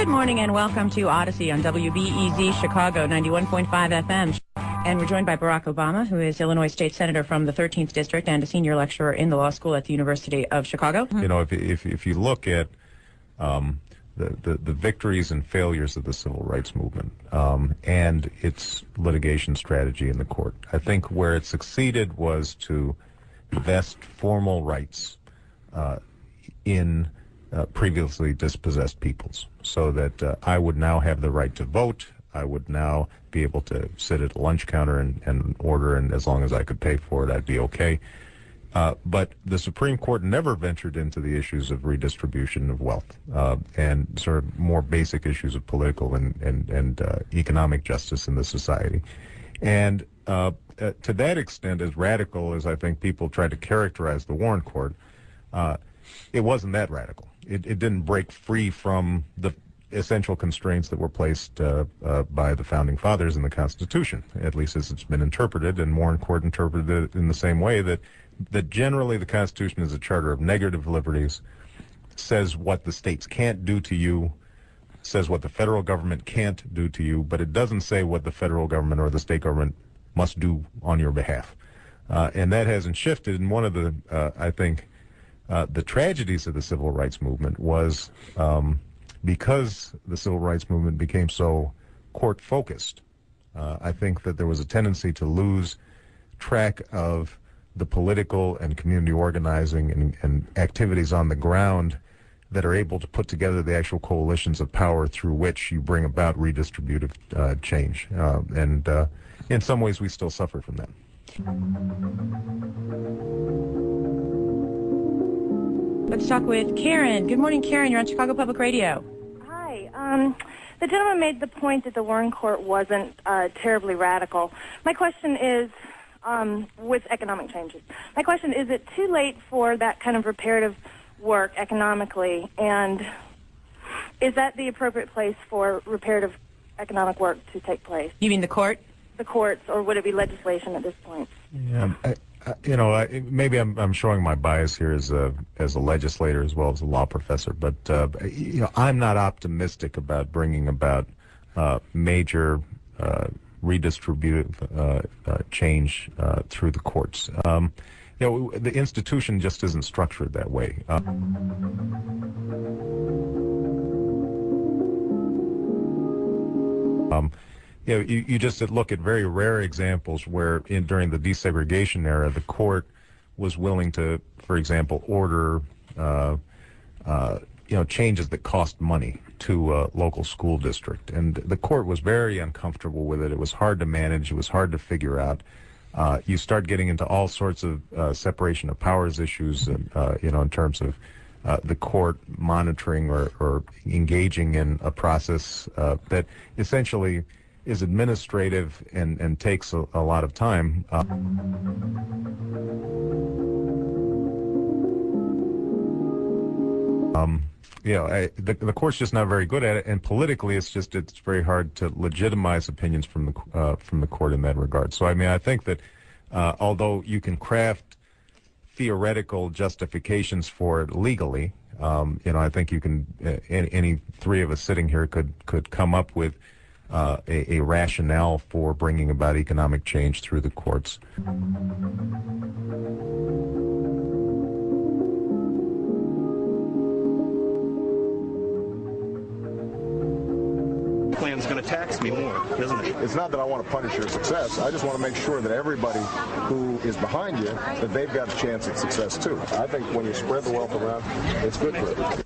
Good morning and welcome to Odyssey on WBEZ Chicago 91.5 FM. And we're joined by Barack Obama, who is Illinois State Senator from the 13th District and a senior lecturer in the law school at the University of Chicago. You know, if you look at the victories and failures of the civil rights movement and its litigation strategy in the court, I think where it succeeded was to vest formal rights in previously dispossessed peoples, so that I would now have the right to vote. I would now be able to sit at a lunch counter and order, and as long as I could pay for it, I'd be okay. But the Supreme Court never ventured into the issues of redistribution of wealth and sort of more basic issues of political and economic justice in the society. And to that extent, as radical as I think people tried to characterize the Warren Court, it wasn't that radical. It didn't break free from the essential constraints that were placed by the Founding Fathers in the Constitution, at least as it's been interpreted, and Warren Court interpreted it in the same way, that generally the Constitution is a charter of negative liberties, says what the states can't do to you, says what the federal government can't do to you, but it doesn't say what the federal government or the state government must do on your behalf. And that hasn't shifted, and one of the, I think, the tragedies of the civil rights movement was because the civil rights movement became so court-focused, I think that there was a tendency to lose track of the political and community organizing and activities on the ground that are able to put together the actual coalitions of power through which you bring about redistributive change. And in some ways, we still suffer from that. Let's talk with Karen. Good morning, Karen. You're on Chicago Public Radio. Hi. The gentleman made the point that the Warren Court wasn't terribly radical. My question is, with economic changes, my question is it too late for that kind of reparative work economically, and is that the appropriate place for reparative economic work to take place? You mean the court? The courts, or would it be legislation at this point? Yeah, maybe I'm showing my bias here as a legislator as well as a law professor, but I'm not optimistic about bringing about major redistributive change through the courts. The institution just isn't structured that way. You just look at very rare examples where during the desegregation era, the court was willing to, for example, order changes that cost money to a local school district. And the court was very uncomfortable with it. It was hard to manage. It was hard to figure out. You start getting into all sorts of separation of powers issues, in terms of the court monitoring or engaging in a process that essentially is administrative and takes a lot of time. The court's just not very good at it, and politically, it's very hard to legitimize opinions from the court in that regard. So, I think that although you can craft theoretical justifications for it legally, I think you can. Any three of us sitting here could come up with a rationale for bringing about economic change through the courts. Plan's going to tax me more, isn't it? It's not that I want to punish your success. I just want to make sure that everybody who is behind you, that they've got a chance at success too. I think when you spread the wealth around, it's good for everybody.